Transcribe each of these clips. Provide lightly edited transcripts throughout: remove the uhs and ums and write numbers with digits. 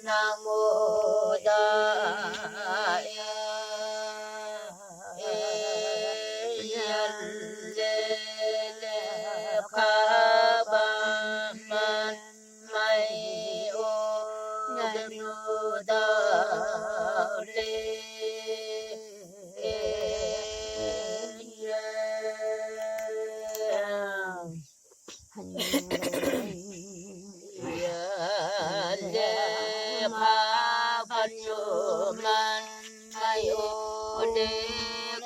Nam mô Đại Nhân Lê Kha Ba Man Mai O Ngài Mô Đạo Lê man mai o de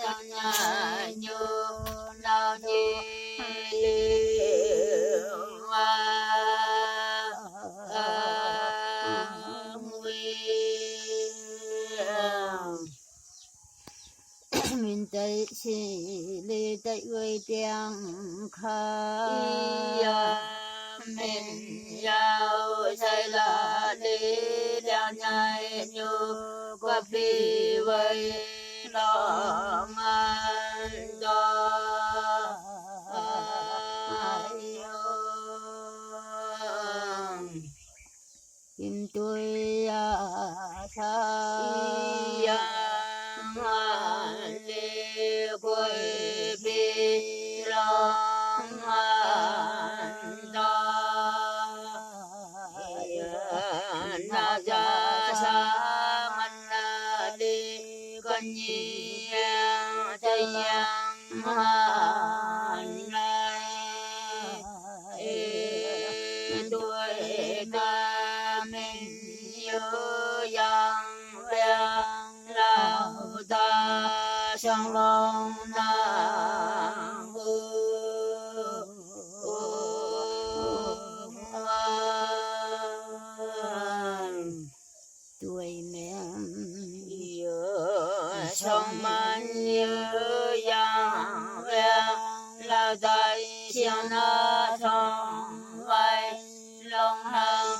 kanya nyo na ni le wa mình tay chỉ lê tay quay tiếng kha mình giao say là đi đeo nhai như qua phi vây lo man do kim tôi sa lê quay phi lo na ja sa man na đi con nhi tây man lai đuôi ca mình nhớ yang vang lao ta sang long na tuổi mẹ sông man nhớ yang vang lao ta sang na thong vai long hang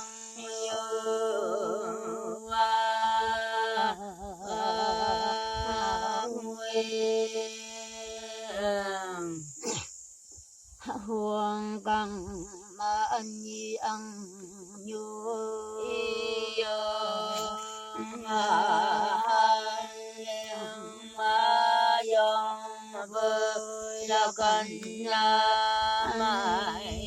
huang căng ma anh nhi ăn nhu ma yong vơ la căn na mai